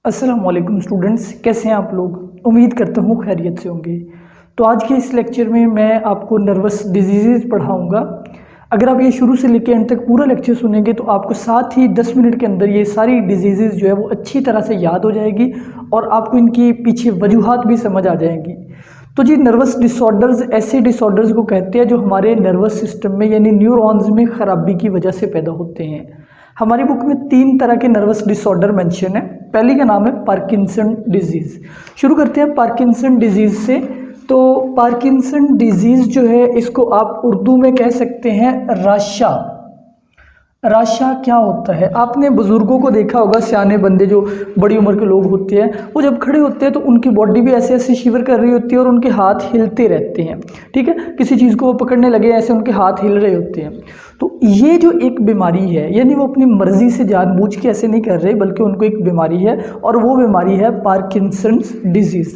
अस्सलाम वालेकुम स्टूडेंट्स, कैसे हैं आप लोग। उम्मीद करता हूँ खैरियत से होंगे। तो आज के इस लेक्चर में मैं आपको नर्वस डिजीज़ पढ़ाऊँगा। अगर आप ये शुरू से लेकर एंड तक पूरा लेक्चर सुनेंगे तो आपको साथ ही 10 मिनट के अंदर ये सारी डिजीज़ जो है वो अच्छी तरह से याद हो जाएगी और आपको इनकी पीछे वजूहात भी समझ आ जाएंगी। तो जी, नर्वस डिसऑर्डर्स ऐसे डिसऑर्डर्स को कहते हैं जो हमारे नर्वस सिस्टम में यानी न्यूरॉन्स में ख़राबी की वजह से पैदा होते हैं। हमारी बुक में 3 तरह के नर्वस डिसऑर्डर मेंशन है। पहली का नाम है पार्किंसन डिजीज़। शुरू करते हैं पार्किंसन डिजीज़ से। तो पार्किंसन डिजीज़ जो है इसको आप उर्दू में कह सकते हैं राशा। राशा क्या होता है? आपने बुज़ुर्गों को देखा होगा, सियाने बंदे जो बड़ी उम्र के लोग होते हैं वो जब खड़े होते हैं तो उनकी बॉडी भी ऐसे ऐसे शिवर कर रही होती है और उनके हाथ हिलते रहते हैं। ठीक है, किसी चीज़ को वो पकड़ने लगे ऐसे उनके हाथ हिल रहे होते हैं। तो ये जो एक बीमारी है, यानी वो अपनी मर्ज़ी से जानबूझ के ऐसे नहीं कर रहे बल्कि उनको एक बीमारी है और वो बीमारी है पार्किंसंस डिजीज़।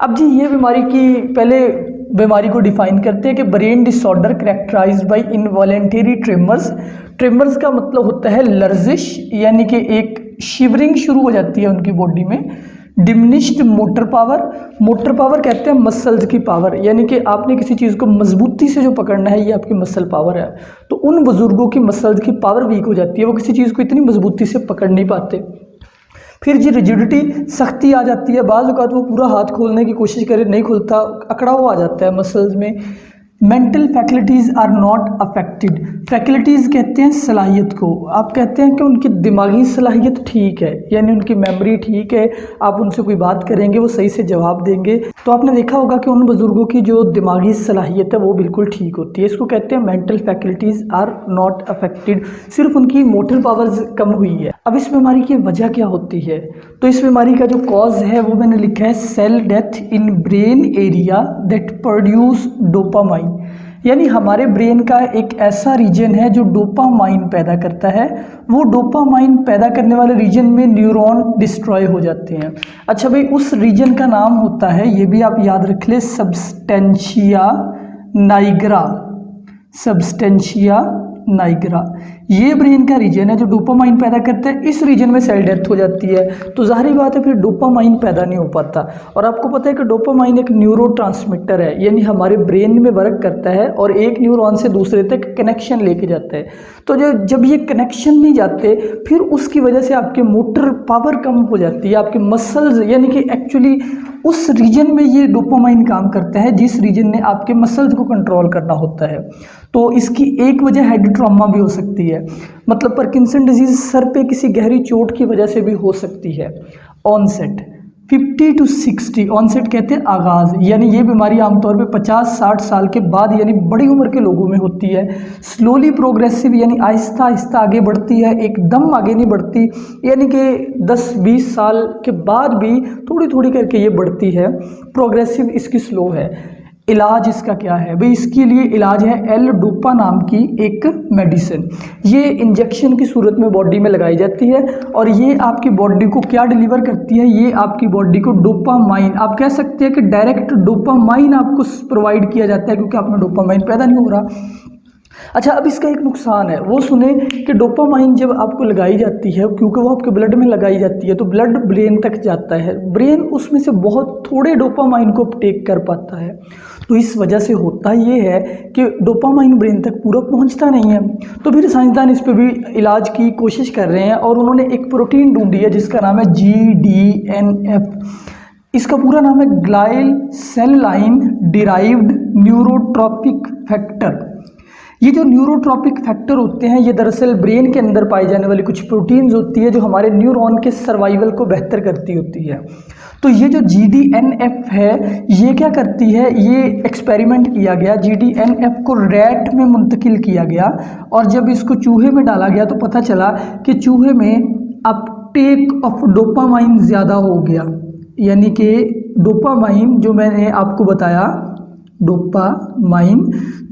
अब जी, ये बीमारी की पहले बीमारी को डिफाइन करते हैं कि brain disorder characterized by involuntary tremors. Tremors का मतलब होता है लर्जिश, यानी कि एक शिवरिंग शुरू हो जाती है उनकी बॉडी में। Diminished motor power, motor power कहते हैं मसल्स की पावर, यानी कि आपने किसी चीज़ को मजबूती से जो पकड़ना है ये आपकी मसल पावर है। तो उन बुजुर्गों की मसल्स की पावर वीक हो जाती है, वो किसी चीज़ को इतनी मजबूती से पकड़ नहीं पाते। फिर जी रिजिडिटी, सख्ती आ जाती है। बाज़ औक़ात वो पूरा हाथ खोलने की कोशिश करे, नहीं खुलता, अकड़ा हुआ आ जाता है मसल्स में। Mental faculties are not affected. Faculties कहते हैं सलाहियत को। आप कहते हैं कि उनकी दिमागी सलाहियत ठीक है, यानी उनकी मेमोरी ठीक है, आप उनसे कोई बात करेंगे वो सही से जवाब देंगे। तो आपने देखा होगा कि उन बुज़ुर्गों की जो दिमागी सलाहियत है वो बिल्कुल ठीक होती है। इसको कहते हैं mental faculties are not affected, सिर्फ उनकी मोटर पावर्स कम हुई है। अब इस बीमारी की वजह क्या होती है? तो इस बीमारी का जो कॉज है वो मैंने लिखा है cell death in brain area that produce dopamine, यानी हमारे ब्रेन का एक ऐसा रीजन है जो डोपामाइन पैदा करता है। वो डोपामाइन पैदा करने वाले रीजन में न्यूरॉन डिस्ट्रॉय हो जाते हैं। अच्छा भाई, उस रीजन का नाम होता है, ये भी आप याद रख ले, सब्सटेंशिया नाइग्रा। सब्सटेंशिया नाइग्रा ये ब्रेन का रीजन है जो डोपामाइन पैदा करता है। इस रीजन में सेल डेथ हो जाती है तो जाहिर बात है फिर डोपामाइन पैदा नहीं हो पाता। और आपको पता है कि डोपामाइन एक न्यूरोट्रांसमीटर है, यानी हमारे ब्रेन में वर्क करता है और एक न्यूरॉन से दूसरे तक कनेक्शन लेके जाता है। तो जब ये कनेक्शन नहीं जाते फिर उसकी वजह से आपके मोटर पावर कम हो जाती है, आपके मसल्स, यानी कि एक्चुअली उस रीजन में ये डोपामाइन काम करता है जिस रीजन ने आपके मसल्स को कंट्रोल करना होता है। तो इसकी एक वजह हेड ट्रॉमा भी हो सकती है, मतलब पार्किंसन डिजीज सर पे किसी गहरी चोट की वजह से भी हो सकती है। ऑनसेट 50 to 60, ऑनसेट कहते हैं आगाज़, यानी ये बीमारी आमतौर पे 50-60 साल के बाद यानी बड़ी उम्र के लोगों में होती है। स्लोली प्रोग्रेसिव, यानी आहिस्ता आहिस्ता आगे बढ़ती है, एकदम आगे नहीं बढ़ती, यानी कि 10-20 साल के बाद भी थोड़ी थोड़ी करके ये बढ़ती है। प्रोग्रेसिव इसकी स्लो है। इलाज इसका क्या है भाई? इसके लिए इलाज है एल-डोपा नाम की एक मेडिसिन। ये इंजेक्शन की सूरत में बॉडी में लगाई जाती है और ये आपकी बॉडी को क्या डिलीवर करती है? ये आपकी बॉडी को डोपामाइन, आप कह सकते हैं कि डायरेक्ट डोपामाइन आपको प्रोवाइड किया जाता है क्योंकि आपने डोपामाइन पैदा नहीं हो रहा। अच्छा, अब इसका एक नुकसान है, वो सुने कि डोपामाइन जब आपको लगाई जाती है, क्योंकि वो आपके ब्लड में लगाई जाती है तो ब्लड ब्रेन तक जाता है, ब्रेन उसमें से बहुत थोड़े डोपामाइन को अपटेक कर पाता है। तो इस वजह से होता ये है कि डोपामाइन ब्रेन तक पूरा पहुंचता नहीं है। तो फिर साइंसदान इस पर भी इलाज की कोशिश कर रहे हैं और उन्होंने एक प्रोटीन ढूंढी है जिसका नाम है GDNF। इसका पूरा नाम है glial cell line derived neurotrophic factor. ये जो न्यूरोट्रॉपिक फैक्टर होते हैं ये दरअसल ब्रेन के अंदर पाई जाने वाली कुछ प्रोटीन्स होती है जो हमारे न्यूरॉन के सर्वाइवल को बेहतर करती होती है। तो ये जो GDNF है ये क्या करती है? ये एक्सपेरिमेंट किया गया, GDNF को रैट में मुंतकिल किया गया और जब इसको चूहे में डाला गया तो पता चला कि चूहे में अपटेक ऑफ डोपामाइन ज़्यादा हो गया, यानी कि डोपामाइन जो मैंने आपको बताया, डोपामाइन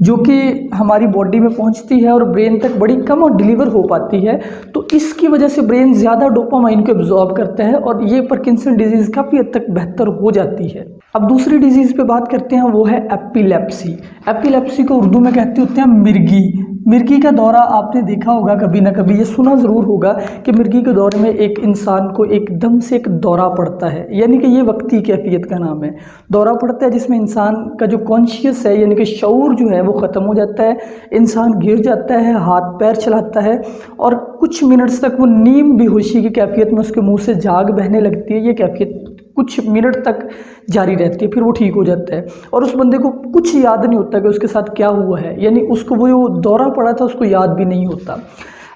जो कि हमारी बॉडी में पहुंचती है और ब्रेन तक बड़ी कम और डिलीवर हो पाती है, तो इसकी वजह से ब्रेन ज़्यादा डोपामाइन को एब्जॉर्ब करता है और ये पार्किंसन डिजीज़ काफ़ी हद तक बेहतर हो जाती है। अब दूसरी डिजीज़ पे बात करते हैं, वो है एपिलेप्सी। एपिलेप्सी को उर्दू में कहते होते हैं मिर्गी। मिर्गी का दौरा आपने देखा होगा कभी ना कभी, ये सुना ज़रूर होगा कि मिर्गी के दौरे में एक इंसान को एकदम से एक दौरा पड़ता है, यानी कि ये वक्ती कैफियत का नाम है। दौरा पड़ता है जिसमें इंसान का जो कॉन्शियस है यानी कि शऊर जो है वो ख़त्म हो जाता है, इंसान गिर जाता है, हाथ पैर चलाता है और कुछ मिनट्स तक वो नीम बेहोशी की कैफियत में उसके मुँह से झाग बहने लगती है। ये कैफियत कुछ मिनट तक जारी रहती है, फिर वो ठीक हो जाता है और उस बंदे को कुछ याद नहीं होता कि उसके साथ क्या हुआ है, यानी उसको वो जो दौरा पड़ा था उसको याद भी नहीं होता।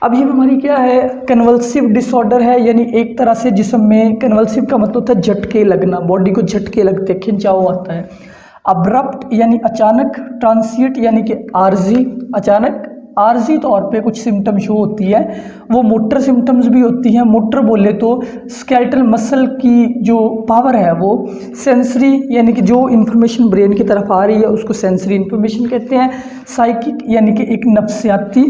अब ये बीमारी क्या है? कन्वल्सिव डिसऑर्डर है, यानी एक तरह से जिस्म में, कन्वल्सिव का मतलब होता है झटके लगना, बॉडी को झटके लगते, खिंचाव आता है। अब्रप्ट यानी अचानक, ट्रांसिएंट यानी कि आर्जी, अचानक आर्जी तौर पे कुछ सिम्टम शो होती है, वो मोटर सिम्टम्स भी होती हैं। मोटर बोले तो स्केलेटल मसल की जो पावर है वो, सेंसरी यानी कि जो इन्फॉर्मेशन ब्रेन की तरफ आ रही है उसको सेंसरी इन्फॉर्मेशन कहते हैं। साइकिक यानी कि एक नफ्सियाती,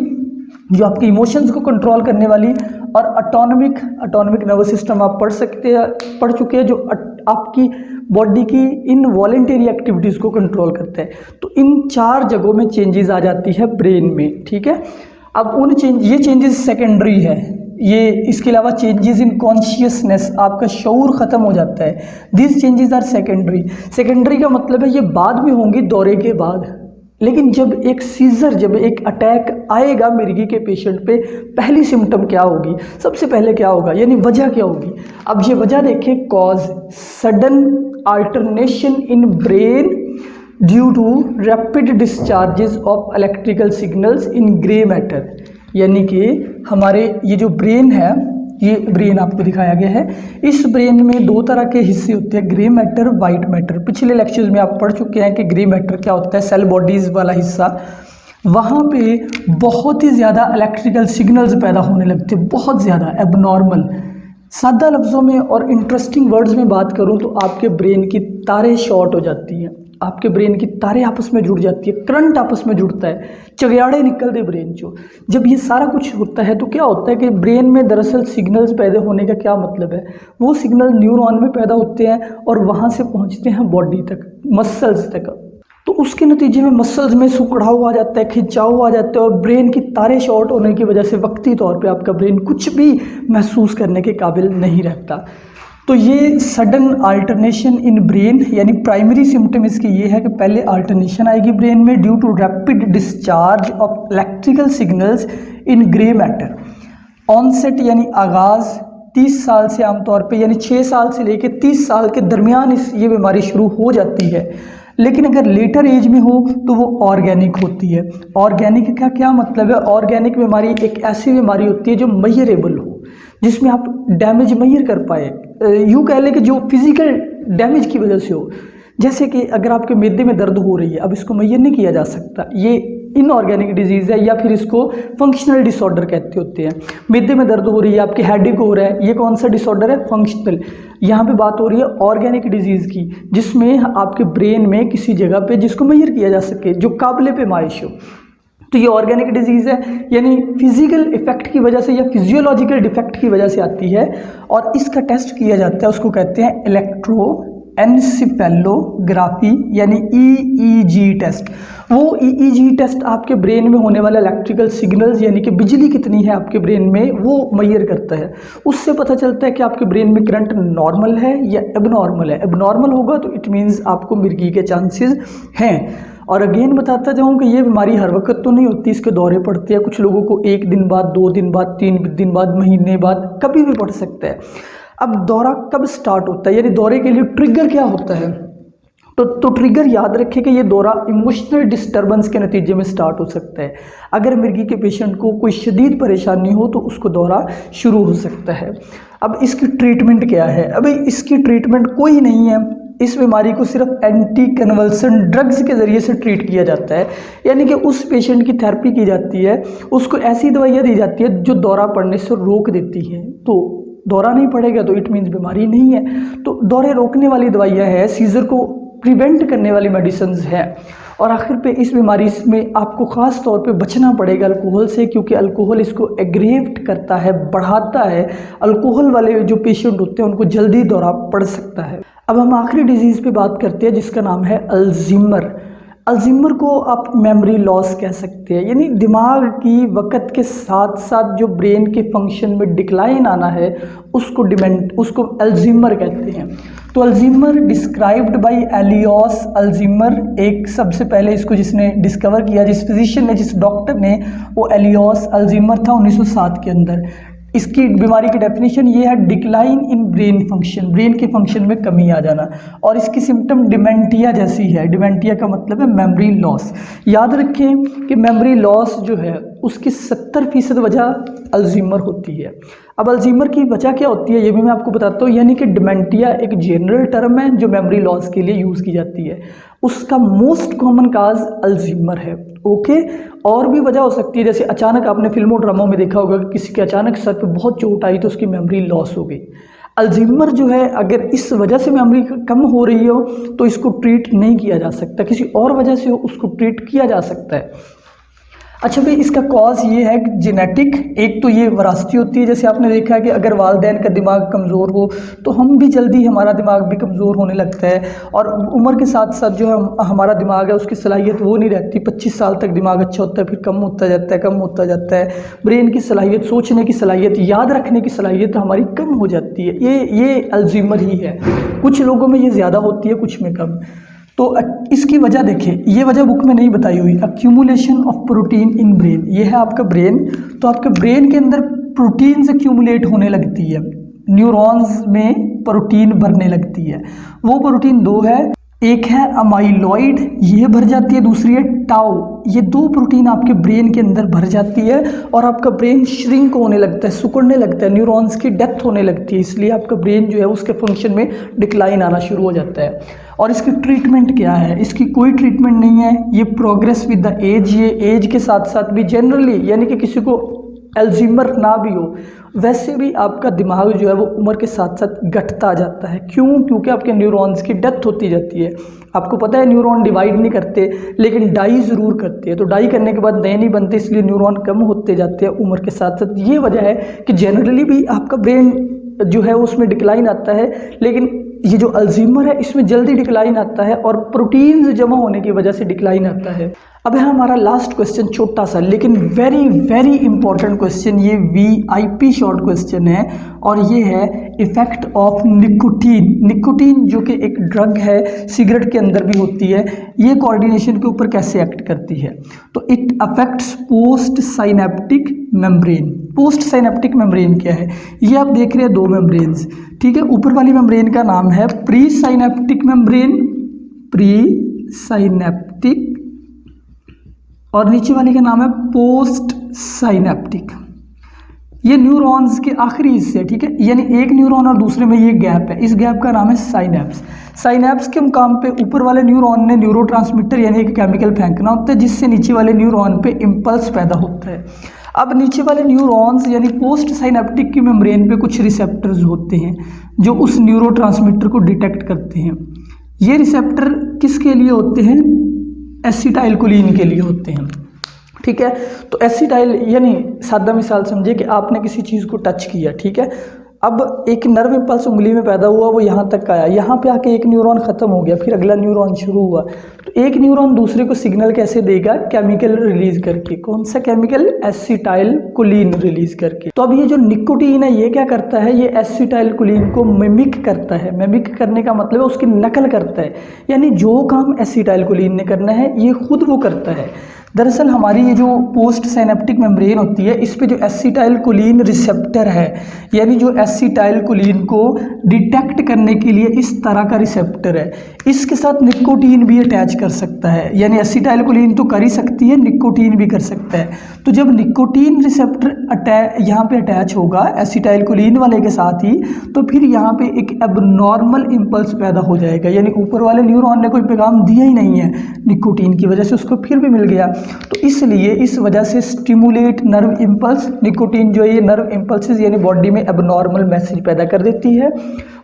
जो आपके इमोशंस को कंट्रोल करने वाली, और ऑटोनॉमिक नर्वस सिस्टम आप पढ़ चुके हैं, जो आपकी बॉडी की इनवॉलेंटरी एक्टिविटीज़ को कंट्रोल करता है। तो इन 4 जगहों में चेंजेस आ जाती है ब्रेन में, ठीक है। अब ये चेंजेस सेकेंडरी है, ये इसके अलावा चेंजेस इन कॉन्शियसनेस, आपका शऊर ख़त्म हो जाता है। This changes are secondary. Secondary का मतलब है ये बाद में होंगी दौरे के बाद, लेकिन जब एक सीजर, जब एक अटैक आएगा मिर्गी के पेशेंट पे, पहली सिम्टम क्या होगी, सबसे पहले क्या होगा, यानी वजह क्या होगी। अब ये वजह देखें, cause sudden alternation in brain due to rapid discharges of electrical signals in grey matter, यानी कि हमारे ये जो ब्रेन है, ये ब्रेन आपको दिखाया गया है, इस ब्रेन में 2 तरह के हिस्से होते हैं, ग्रे मैटर, वाइट मैटर। पिछले लेक्चर्स में आप पढ़ चुके हैं कि ग्रे मैटर क्या होता है, सेल बॉडीज़ वाला हिस्सा। वहाँ पे बहुत ही ज़्यादा इलेक्ट्रिकल सिग्नल्स पैदा होने लगते हैं, बहुत ज़्यादा एबनॉर्मल। सादा लफ्ज़ों में और इंटरेस्टिंग वर्ड्स में बात करूँ तो आपके ब्रेन की तारें शॉर्ट हो जाती हैं, आपके ब्रेन की तारें आपस में जुड़ जाती है, करंट आपस में जुड़ता है, चगयाड़े निकलते ब्रेन चो। जब ये सारा कुछ होता है तो क्या होता है कि ब्रेन में दरअसल सिग्नल्स पैदा होने का क्या मतलब है, वो सिग्नल न्यूरॉन में पैदा होते हैं और वहाँ से पहुँचते हैं बॉडी तक, मसल्स तक। तो उसके नतीजे में मसल्स में सुकड़ाव आ जाता है, खिंचाव आ जाता है और ब्रेन की तारें शॉर्ट होने की वजह से वक्ती तौर पे आपका ब्रेन कुछ भी महसूस करने के काबिल नहीं रहता। तो ये सडन अल्टरनेशन इन ब्रेन, यानी प्राइमरी सिम्टम इसकी ये है कि पहले अल्टरनेशन आएगी ब्रेन में due to rapid discharge of electrical signals in grey matter. Onset यानी आगाज़ 30 साल से आमतौर पे, यानी 6 साल से लेकर 30 साल के दरमियान ये बीमारी शुरू हो जाती है। लेकिन अगर लेटर एज में हो तो वो ऑर्गेनिक होती है। ऑर्गेनिक का क्या मतलब है? ऑर्गेनिक बीमारी एक ऐसी बीमारी होती है जो मेजरेबल हो, जिसमें आप डैमेज मेजर कर पाए, यूँ कह लें कि जो फिजिकल डैमेज की वजह से हो। जैसे कि अगर आपके मैदे में दर्द हो रही है, अब इसको मेजर नहीं किया जा सकता, ये इनऑर्गेनिक डिजीज़ है, या फिर इसको फंक्शनल डिसऑर्डर कहते होते हैं। मैदे में दर्द हो रही है, आपके हेडेक हो रहा है, ये कौन सा डिसऑर्डर है? फंक्शनल। यहाँ पे बात हो रही है ऑर्गेनिक डिजीज़ की, जिसमें आपके ब्रेन में किसी जगह पे जिसको मेजर किया जा सके, जो काबिल पैमाइश हो। तो ये ऑर्गेनिक डिजीज़ है, यानी फिजिकल इफेक्ट की वजह से या फिजियोलॉजिकल डिफेक्ट की वजह से आती है, और इसका टेस्ट किया जाता है, उसको कहते हैं इलेक्ट्रोएन्सेफेलोग्राफी यानी EEG टेस्ट। वो EEG टेस्ट आपके ब्रेन में होने वाला इलेक्ट्रिकल सिग्नल्स, यानी कि बिजली कितनी है आपके ब्रेन में, वो मेजर करता है। उससे पता चलता है कि आपके ब्रेन में करंट नॉर्मल है या एबनॉर्मल है। एबनॉर्मल होगा तो इट मीन्स आपको मिर्गी के चांसेस हैं। और अगेन बताता जाऊँ कि ये बीमारी हर वक्त तो नहीं होती, इसके दौरे पड़ते हैं। कुछ लोगों को 1 दिन बाद, 2 दिन बाद, 3 दिन बाद, महीने बाद, कभी भी पड़ सकता है। अब दौरा कब स्टार्ट होता है, यानी दौरे के लिए ट्रिगर क्या होता है? तो ट्रिगर याद रखें कि ये दौरा इमोशनल डिस्टर्बेंस के नतीजे में स्टार्ट हो सकता है। अगर मिर्गी के पेशेंट को कोई शदीद परेशानी हो तो उसको दौरा शुरू हो सकता है। अब इसकी ट्रीटमेंट क्या है? अभी इसकी ट्रीटमेंट कोई नहीं है। इस बीमारी को सिर्फ एंटी कन्वल्सन ड्रग्स के ज़रिए से ट्रीट किया जाता है, यानी कि उस पेशेंट की थेरेपी की जाती है, उसको ऐसी दवाइयाँ दी जाती है जो दौरा पड़ने से रोक देती हैं। तो दौरा नहीं पड़ेगा तो इट मीन्स बीमारी नहीं है। तो दौरे रोकने वाली दवाइयाँ हैं, सीजर को प्रिवेंट करने वाली मेडिसिन्स हैं। और आखिर पे इस बीमारी में आपको ख़ास तौर पे बचना पड़ेगा अल्कोहल से, क्योंकि अल्कोहल इसको एग्रेवेट करता है, बढ़ाता है। अल्कोहल वाले जो पेशेंट होते हैं उनको जल्दी दौरा पड़ सकता है। अब हम आखिरी डिजीज़ पे बात करते हैं जिसका नाम है अल्जीमर। अल्जीमर को आप मेमोरी लॉस कह सकते हैं, यानी दिमाग की वक़्त के साथ साथ जो ब्रेन के फंक्शन में डिक्लाइन आना है उसको अल्जीमर कहते हैं। तो अल्जीमर डिस्क्राइब्ड बाय एलियोस अल्जीमर, एक सबसे पहले इसको जिसने डिस्कवर किया, जिस फिजिशियन ने, जिस डॉक्टर ने, वो एलियोस अल्जीमर था 1907 के अंदर। इसकी बीमारी की डेफिनेशन ये है decline in brain function, brain के फंक्शन में कमी आ जाना, और इसकी सिम्टम डिमेंटिया जैसी है। डिमेंटिया का मतलब है मेमोरी लॉस। याद रखें कि मेमोरी लॉस जो है उसकी 70% वजह अल्जीमर होती है। अब अल्जीमर की वजह क्या होती है ये भी मैं आपको बताता हूँ, यानी कि डिमेंटिया एक जनरल टर्म है जो मेमोरी लॉस के लिए यूज़ की जाती है। उसका मोस्ट कॉमन काज अल्जीमर है। ओके, और भी वजह हो सकती है, जैसे अचानक आपने फिल्मों ड्रामों में देखा होगा कि किसी के अचानक सर पे बहुत चोट आई तो उसकी मेमोरी लॉस हो गई। अल्जीमर जो है अगर इस वजह से मेमोरी कम हो रही हो तो इसको ट्रीट नहीं किया जा सकता, किसी और वजह से हो उसको ट्रीट किया जा सकता है। अच्छा भाई, इसका कॉज ये है कि जेनेटिक, एक तो ये वरासती होती है, जैसे आपने देखा है कि अगर वालिदैन का दिमाग कमज़ोर हो तो हम भी जल्दी, हमारा दिमाग भी कमज़ोर होने लगता है, और उम्र के साथ साथ जो है हमारा दिमाग है उसकी सलाहियत वो नहीं रहती। 25 साल तक दिमाग अच्छा होता है, फिर कम होता जाता है। ब्रेन की सलाहियत, सोचने की सलाहियत, याद रखने की सलाहियत हमारी कम हो जाती है। ये अल्जीमर ही है। कुछ लोगों में ये ज़्यादा होती है, कुछ में कम। तो इसकी वजह देखें, ये वजह बुक में नहीं बताई हुई। Accumulation of protein in brain, ये है आपका ब्रेन, तो आपके ब्रेन के अंदर प्रोटीन्स एक्यूमुलेट होने लगती है, न्यूरॉन्स में प्रोटीन भरने लगती है। वो प्रोटीन दो है, एक है अमाइलॉइड, ये भर जाती है, दूसरी है टाउ। ये दो प्रोटीन आपके ब्रेन के अंदर भर जाती है और आपका ब्रेन श्रिंक होने लगता है, सिकुड़ने लगता है, न्यूरॉन्स की डेथ होने लगती है, इसलिए आपका ब्रेन जो है उसके फंक्शन में डिक्लाइन आना शुरू हो जाता है। और इसकी ट्रीटमेंट क्या है? इसकी कोई ट्रीटमेंट नहीं है, ये प्रोग्रेस विद द एज, ये एज के साथ साथ भी जनरली, यानी कि किसी को अल्जीमर ना भी हो वैसे भी आपका दिमाग जो है वो उम्र के साथ साथ घटता जाता है। क्यों? क्योंकि आपके न्यूरॉन्स की डेथ होती जाती है। आपको पता है न्यूरॉन डिवाइड नहीं करते लेकिन डाई ज़रूर करते हैं, तो डाई करने के बाद नए नहीं बनते, इसलिए न्यूरॉन कम होते जाते हैं उम्र के साथ साथ। ये वजह है कि जनरली भी आपका ब्रेन जो है उसमें डिक्लाइन आता है, लेकिन ये जो अल्जीमर है इसमें जल्दी डिक्लाइन आता है और प्रोटीन्स जमा होने की वजह से डिक्लाइन आता है। अब है हमारा लास्ट क्वेश्चन, छोटा सा लेकिन वेरी वेरी इंपॉर्टेंट क्वेश्चन, ये VIP शॉर्ट क्वेश्चन है, और ये है इफेक्ट ऑफ निकोटीन। निकोटीन जो कि एक ड्रग है, सिगरेट के अंदर भी होती है, ये कोऑर्डिनेशन के ऊपर कैसे एक्ट करती है? तो it affects post synaptic membrane. Post synaptic membrane क्या है? ये आप देख रहे हैं दो मेम्ब्रेन्स, ठीक है। ऊपर वाली मेम्ब्रेन का नाम है pre synaptic membrane, pre synaptic, और नीचे वाले का नाम है पोस्ट साइनेप्टिक। ये न्यूरॉन्स के आखिरी हिस्से, ठीक है, यानी एक न्यूरॉन और दूसरे में ये गैप है, इस गैप का नाम है साइनेप्स। साइनेप्स के मुकाम पे ऊपर वाले न्यूरॉन ने न्यूरोट्रांसमीटर यानी एक केमिकल फेंकना होता है, जिससे नीचे वाले न्यूरॉन पे इम्पल्स पैदा होता है। अब नीचे वाले न्यूरॉन्स यानी पोस्ट साइनेप्टिक की मेम्ब्रेन पे कुछ रिसेप्टर्स होते हैं जो उस न्यूरोट्रांसमीटर को डिटेक्ट करते हैं। ये रिसेप्टर किसके लिए होते हैं? एसिटाइलकोलिन के लिए होते हैं, ठीक है। तो एसिटाइल यानी सादा मिसाल समझिए कि आपने किसी चीज़ को टच किया, ठीक है, अब एक नर्व इम्पल्स उंगली में पैदा हुआ, वो यहाँ तक आया, यहाँ पे आके एक न्यूरॉन ख़त्म हो गया, फिर अगला न्यूरॉन शुरू हुआ। तो एक न्यूरॉन दूसरे को सिग्नल कैसे देगा? केमिकल रिलीज करके। कौन सा केमिकल? एसिटाइलकोलिन रिलीज करके। तो अब ये जो निकोटीन है ये क्या करता है? ये एसिटाइलकोलिन को मिमिक करता है। मिमिक करने का मतलब है उसकी नकल करता है, यानी जो काम एसिटाइलकोलिन ने करना है ये खुद वो करता है। दरअसल हमारी ये जो पोस्ट साइनेप्टिक मेम्ब्रेन होती है इस पे जो एसिटाइलकोलिन रिसेप्टर है, यानी जो एसिटाइलकोलिन को डिटेक्ट करने के लिए इस तरह का रिसेप्टर है, इसके साथ निकोटीन भी अटैच कर सकता है। यानी एसिटाइलकोलिन तो कर ही सकती है, निकोटीन भी कर सकता है। तो जब निकोटीन रिसेप्टर यहाँ पे अटैच होगा एसिटाइलकोलिन वाले के साथ ही, तो फिर यहाँ पे एक एबनॉर्मल इम्पल्स पैदा हो जाएगा, यानी ऊपर वाले न्यूरॉन ने कोई पैगाम दिया ही नहीं है, निकोटीन की वजह से उसको फिर भी मिल गया। तो इसलिए इस वजह से स्टिमुलेट नर्व इम्पल्स, निकोटीन जो है ये नर्व इम्पल्सेस यानी बॉडी में एबनॉर्मल मैसेज पैदा कर देती है।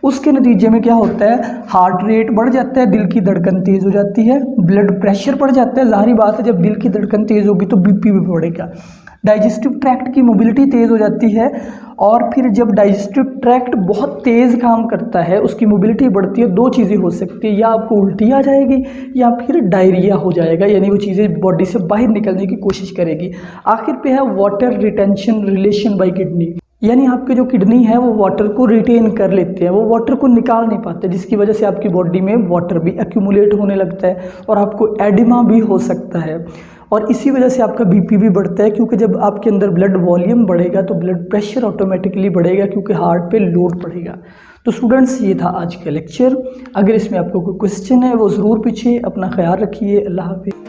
उसके नतीजे में क्या होता है? हार्ट रेट बढ़ जाता है, दिल की धड़कन तेज़ हो जाती है, ब्लड प्रेशर बढ़ जाता है। ज़ाहिर बात है जब दिल की धड़कन तेज़ होगी तो BP भी बढ़ेगा। डाइजेस्टिव ट्रैक्ट की मोबिलिटी तेज़ हो जाती है, और फिर जब डाइजेस्टिव ट्रैक्ट बहुत तेज़ काम करता है, उसकी मोबिलिटी बढ़ती है, दो चीज़ें हो सकती है, या आपको उल्टी आ जाएगी या फिर डायरिया हो जाएगा, यानी वो चीज़ें बॉडी से बाहर निकलने की कोशिश करेगी। आखिर पे है water retention relation bye kidney, यानी आपके जो किडनी है वो वाटर को रिटेन कर लेते हैं, वो वाटर को निकाल नहीं पाते, जिसकी वजह से आपकी बॉडी में वाटर भी एक्यूमुलेट होने लगता है और आपको एडिमा भी हो सकता है। और इसी वजह से आपका बीपी भी बढ़ता है, क्योंकि जब आपके अंदर ब्लड वॉल्यूम बढ़ेगा तो ब्लड प्रेशर ऑटोमेटिकली बढ़ेगा, क्योंकि हार्ट पे लोड पड़ेगा। तो स्टूडेंट्स, ये था आज का लेक्चर। अगर इसमें आपको कोई क्वेश्चन है वो ज़रूर पूछिए। अपना ख्याल रखिए। अल्लाह हाफिज़।